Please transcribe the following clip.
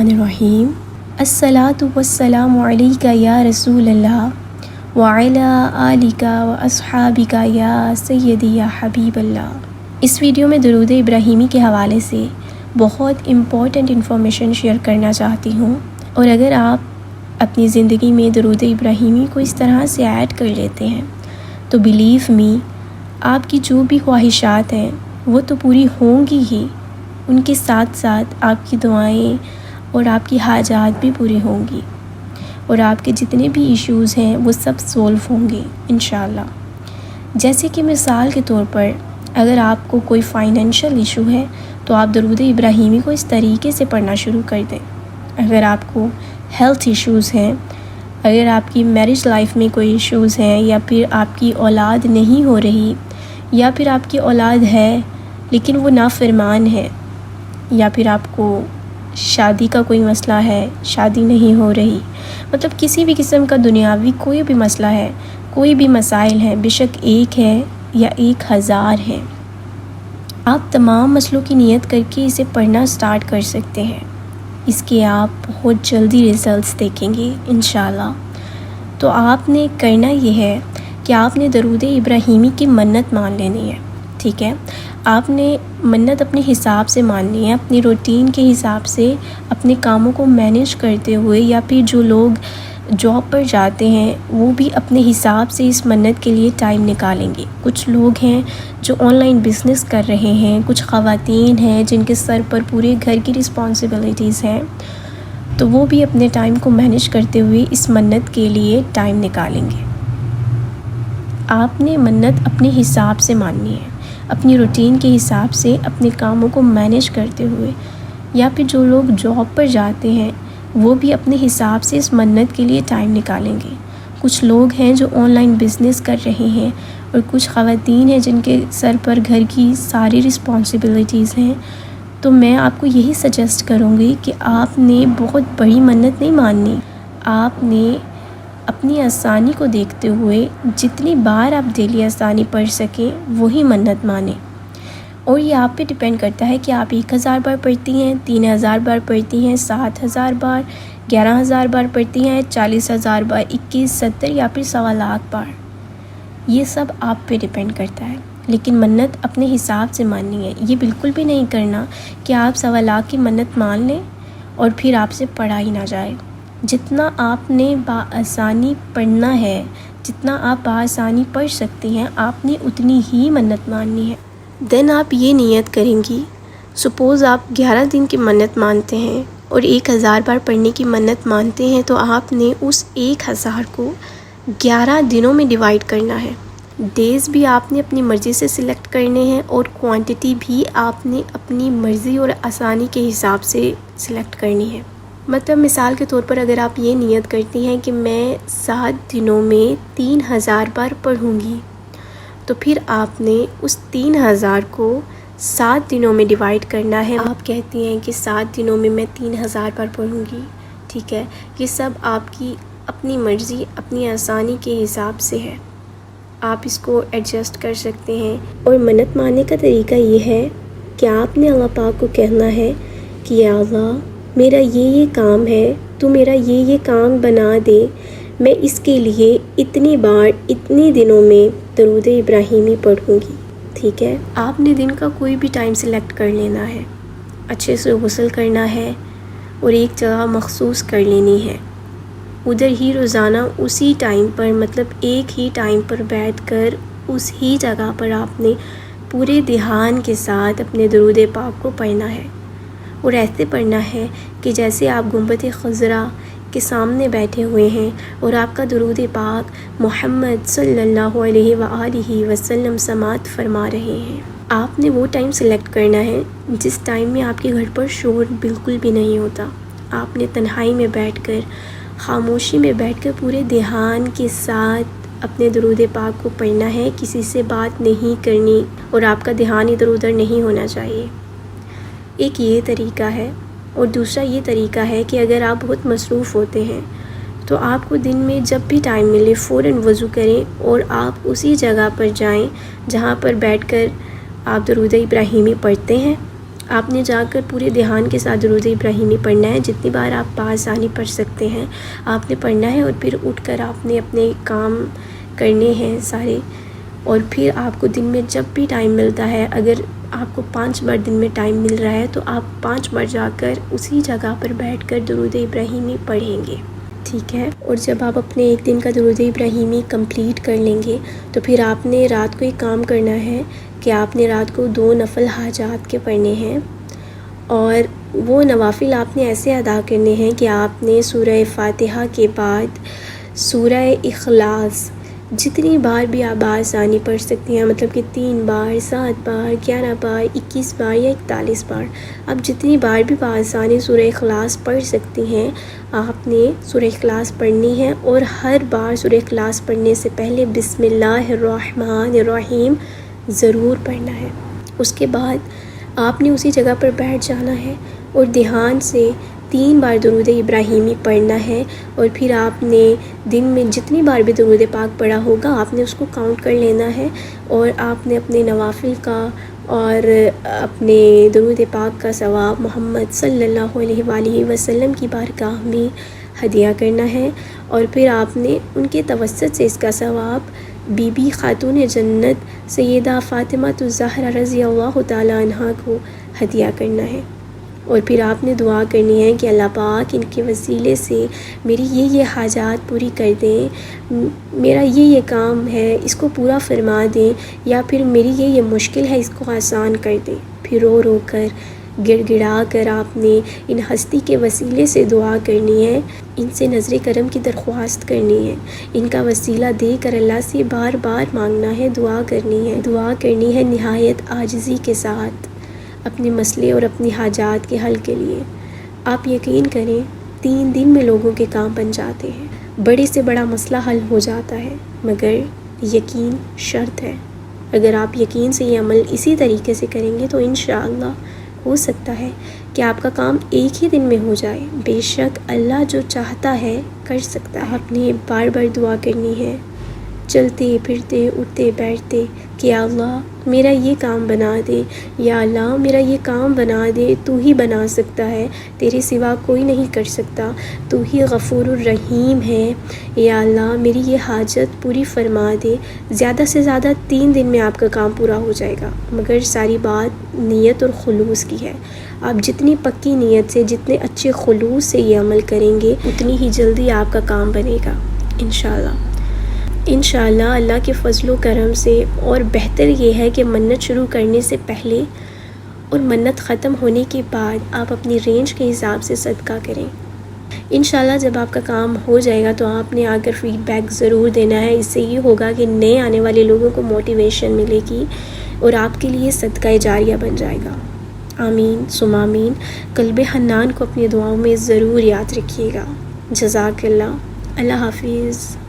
الرحمن الرحیم الصلاۃ والسلام علیکہ یا رسول اللہ وعلی آلک و اصحابک یا سیدی یا حبیب اللہ۔ اس ویڈیو میں درود ابراہیمی کے حوالے سے بہت امپورٹنٹ انفارمیشن شیئر کرنا چاہتی ہوں، اور اگر آپ اپنی زندگی میں درود ابراہیمی کو اس طرح سے ایڈ کر لیتے ہیں تو بلیو می، آپ کی جو بھی خواہشات ہیں وہ تو پوری ہوں گی ہی، ان کے ساتھ ساتھ آپ کی دعائیں اور آپ کی حاجات بھی پوری ہوں گی، اور آپ کے جتنے بھی ایشوز ہیں وہ سب سولو ہوں گے انشاءاللہ۔ جیسے کہ مثال کے طور پر اگر آپ کو کوئی فائنینشیل ایشو ہے تو آپ درود ابراہیمی کو اس طریقے سے پڑھنا شروع کر دیں۔ اگر آپ کو ہیلتھ ایشوز ہیں، اگر آپ کی میرج لائف میں کوئی ایشوز ہیں، یا پھر آپ کی اولاد نہیں ہو رہی، یا پھر آپ کی اولاد ہے لیکن وہ نافرمان ہے، یا پھر آپ کو شادی کا کوئی مسئلہ ہے، شادی نہیں ہو رہی، مطلب کسی بھی قسم کا دنیاوی کوئی بھی مسئلہ ہے، کوئی بھی مسائل ہیں، بے شک ایک ہے یا 1000 ہے، آپ تمام مسئلوں کی نیت کر کے اسے پڑھنا سٹارٹ کر سکتے ہیں۔ اس کے آپ بہت جلدی ریزلٹس دیکھیں گے انشاءاللہ۔ تو آپ نے کرنا یہ ہے کہ آپ نے درود ابراہیمی کی منت مان لینی ہے، ٹھیک ہے؟ آپ نے منت اپنے حساب سے ماننی ہے، اپنی روٹین کے حساب سے، اپنے کاموں کو مینیج کرتے ہوئے، یا پھر جو لوگ جاب پر جاتے ہیں وہ بھی اپنے حساب سے اس منت کے لیے ٹائم نکالیں گے۔ کچھ لوگ ہیں جو آن لائن بزنس کر رہے ہیں، کچھ خواتین ہیں جن کے سر پر پورے گھر کی رسپانسبلٹیز ہیں، تو وہ بھی اپنے ٹائم کو مینیج کرتے ہوئے اس منت کے لیے ٹائم نکالیں گے۔ آپ نے منت اپنے حساب سے ماننی ہے، اپنی روٹین کے حساب سے، اپنے کاموں کو مینیج کرتے ہوئے، یا پھر جو لوگ جاب پر جاتے ہیں وہ بھی اپنے حساب سے اس منت کے لیے ٹائم نکالیں گے۔ کچھ لوگ ہیں جو آن لائن بزنس کر رہے ہیں، اور کچھ خواتین ہیں جن کے سر پر گھر کی ساری رسپانسبلٹیز ہیں، تو میں آپ کو یہی سجیسٹ کروں گی کہ آپ نے بہت بڑی منت نہیں ماننی، آپ نے اپنی آسانی کو دیکھتے ہوئے جتنی بار آپ ڈیلی آسانی پڑھ سکیں وہی منت مانیں، اور یہ آپ پہ ڈپینڈ کرتا ہے کہ آپ 1000 بار پڑھتی ہیں، 3000 بار پڑھتی ہیں، 7000 بار، 11000 بار پڑھتی ہیں، 40000 بار، 21، 70 یا پھر 1.25 لاکھ بار، یہ سب آپ پہ ڈپینڈ کرتا ہے۔ لیکن منت اپنے حساب سے ماننی ہے، یہ بالکل بھی نہیں کرنا کہ آپ 1.25 لاکھ کی منت مان لیں اور پھر آپ سے پڑھا ہی نہ جائے۔ جتنا آپ نے بآسانی پڑھنا ہے، جتنا آپ بآسانی پڑھ سکتی ہیں، آپ نے اتنی ہی منت ماننی ہے۔ دین آپ یہ نیت کریں گی، سپوز آپ 11 دن کی منت مانتے ہیں اور 1000 بار پڑھنے کی منت مانتے ہیں، تو آپ نے اس 1000 کو 11 دنوں میں ڈیوائڈ کرنا ہے۔ ڈیز بھی آپ نے اپنی مرضی سے سلیکٹ کرنے ہیں، اور کوانٹٹی بھی آپ نے اپنی مرضی اور آسانی کے حساب سے سلیکٹ کرنی ہے۔ مطلب مثال کے طور پر اگر آپ یہ نیت کرتی ہیں کہ میں 7 دنوں میں 3000 بار پڑھوں گی، تو پھر آپ نے اس 3000 کو 7 دنوں میں ڈیوائڈ کرنا ہے۔ آپ کہتی ہیں کہ 7 دنوں میں میں 3000 بار پڑھوں گی، ٹھیک ہے؟ یہ سب آپ کی اپنی مرضی، اپنی آسانی کے حساب سے ہے، آپ اس کو ایڈجسٹ کر سکتے ہیں۔ اور منت ماننے کا طریقہ یہ ہے کہ آپ نے اللہ پاک کو کہنا ہے کہ یا اللہ، میرا یہ کام ہے، تو میرا یہ کام بنا دے، میں اس کے لیے اتنی بار اتنی دنوں میں درود ابراہیمی پڑھوں گی، ٹھیک ہے؟ آپ نے دن کا کوئی بھی ٹائم سلیکٹ کر لینا ہے، اچھے سے غسل کرنا ہے، اور ایک جگہ مخصوص کر لینی ہے، ادھر ہی روزانہ اسی ٹائم پر، مطلب ایک ہی ٹائم پر بیٹھ کر اس ہی جگہ پر آپ نے پورے دھیان کے ساتھ اپنے درود پاک کو پڑھنا ہے، اور ایسے پڑھنا ہے کہ جیسے آپ گنبد خضرا کے سامنے بیٹھے ہوئے ہیں اور آپ کا درود پاک محمد صلی اللہ علیہ وآلہ وسلم سماعت فرما رہے ہیں۔ آپ نے وہ ٹائم سلیکٹ کرنا ہے جس ٹائم میں آپ کے گھر پر شور بالکل بھی نہیں ہوتا، آپ نے تنہائی میں بیٹھ کر، خاموشی میں بیٹھ کر پورے دھیان کے ساتھ اپنے درود پاک کو پڑھنا ہے، کسی سے بات نہیں کرنی، اور آپ کا دھیان ادھر ادھر نہیں ہونا چاہیے۔ ایک یہ طریقہ ہے، اور دوسرا یہ طریقہ ہے کہ اگر آپ بہت مصروف ہوتے ہیں تو آپ کو دن میں جب بھی ٹائم ملے فوراً وضو کریں، اور آپ اسی جگہ پر جائیں جہاں پر بیٹھ کر آپ درود ابراہیمی پڑھتے ہیں، آپ نے جا کر پورے دھیان کے ساتھ درود ابراہیمی پڑھنا ہے، جتنی بار آپ بآسانی پڑھ سکتے ہیں آپ نے پڑھنا ہے، اور پھر اٹھ کر آپ نے اپنے کام کرنے ہیں سارے، اور پھر آپ کو دن میں جب بھی ٹائم ملتا ہے، اگر آپ کو 5 بار دن میں ٹائم مل رہا ہے تو آپ 5 بار جا کر اسی جگہ پر بیٹھ کر درود ابراہیمی پڑھیں گے، ٹھیک ہے؟ اور جب آپ اپنے ایک دن کا درود ابراہیمی کمپلیٹ کر لیں گے تو پھر آپ نے رات کو ایک کام کرنا ہے کہ آپ نے رات کو 2 نفل حاجات کے پڑھنے ہیں، اور وہ نوافل آپ نے ایسے ادا کرنے ہیں کہ آپ نے سورہ فاتحہ کے بعد سورہ اخلاص جتنی بار بھی آپ بآسانی پڑھ سکتی ہیں، مطلب کہ 3 بار، 7 بار، 11 بار، 21 بار یا 41 بار، آپ جتنی بار بھی بآسانی سورہ اخلاص پڑھ سکتی ہیں آپ نے سورہ اخلاص پڑھنی ہے، اور ہر بار سورہ اخلاص پڑھنے سے پہلے بسم اللہ الرحمن الرحیم ضرور پڑھنا ہے۔ اس کے بعد آپ نے اسی جگہ پر بیٹھ جانا ہے اور دھیان سے 3 بار درود ابراہیمی پڑھنا ہے، اور پھر آپ نے دن میں جتنی بار بھی درود پاک پڑھا ہوگا آپ نے اس کو کاؤنٹ کر لینا ہے، اور آپ نے اپنے نوافل کا اور اپنے درود پاک کا ثواب محمد صلی اللہ علیہ وآلہ وسلم کی بارگاہ میں ہدیہ کرنا ہے، اور پھر آپ نے ان کے توسط سے اس کا ثواب بی بی خاتون جنت سیدہ فاطمہ الزہرا رضی اللہ تعالیٰ عنہا کو ہدیہ کرنا ہے، اور پھر آپ نے دعا کرنی ہے کہ اللہ پاک ان کے وسیلے سے میری یہ حاجات پوری کر دیں، میرا یہ کام ہے اس کو پورا فرما دیں، یا پھر میری یہ مشکل ہے اس کو آسان کر دیں۔ پھر رو رو کر گڑ گڑا کر آپ نے ان ہستی کے وسیلے سے دعا کرنی ہے، ان سے نظر کرم کی درخواست کرنی ہے، ان کا وسیلہ دے کر اللہ سے بار بار مانگنا ہے، دعا کرنی ہے نہایت عاجزی کے ساتھ اپنے مسئلے اور اپنی حاجات کے حل کے لیے۔ آپ یقین کریں 3 دن میں لوگوں کے کام بن جاتے ہیں، بڑے سے بڑا مسئلہ حل ہو جاتا ہے، مگر یقین شرط ہے۔ اگر آپ یقین سے یہ عمل اسی طریقے سے کریں گے تو انشاءاللہ ہو سکتا ہے کہ آپ کا کام ایک ہی دن میں ہو جائے۔ بے شک اللہ جو چاہتا ہے کر سکتا ہے۔ آپ نے بار بار دعا کرنی ہے، چلتے پھرتے اٹھتے بیٹھتے کہ یا اللہ میرا یہ کام بنا دے، یا اللہ میرا یہ کام بنا دے، تو ہی بنا سکتا ہے، تیرے سوا کوئی نہیں کر سکتا، تو ہی غفور الرحیم ہے، یا اللہ میری یہ حاجت پوری فرما دے۔ زیادہ سے زیادہ 3 دن میں آپ کا کام پورا ہو جائے گا، مگر ساری بات نیت اور خلوص کی ہے۔ آپ جتنی پکی نیت سے، جتنے اچھے خلوص سے یہ عمل کریں گے اتنی ہی جلدی آپ کا کام بنے گا انشاءاللہ اللہ کے فضل و کرم سے۔ اور بہتر یہ ہے کہ منت شروع کرنے سے پہلے اور منت ختم ہونے کے بعد آپ اپنی رینج کے حساب سے صدقہ کریں۔ انشاءاللہ جب آپ کا کام ہو جائے گا تو آپ نے آ کر فیڈ بیک ضرور دینا ہے، اس سے یہ ہوگا کہ نئے آنے والے لوگوں کو موٹیویشن ملے گی اور آپ کے لیے صدقہ جاریہ بن جائے گا۔ آمین ثم آمین۔ قلب حنان کو اپنی دعاؤں میں ضرور یاد رکھیے گا۔ جزاک اللہ۔ اللہ حافظ۔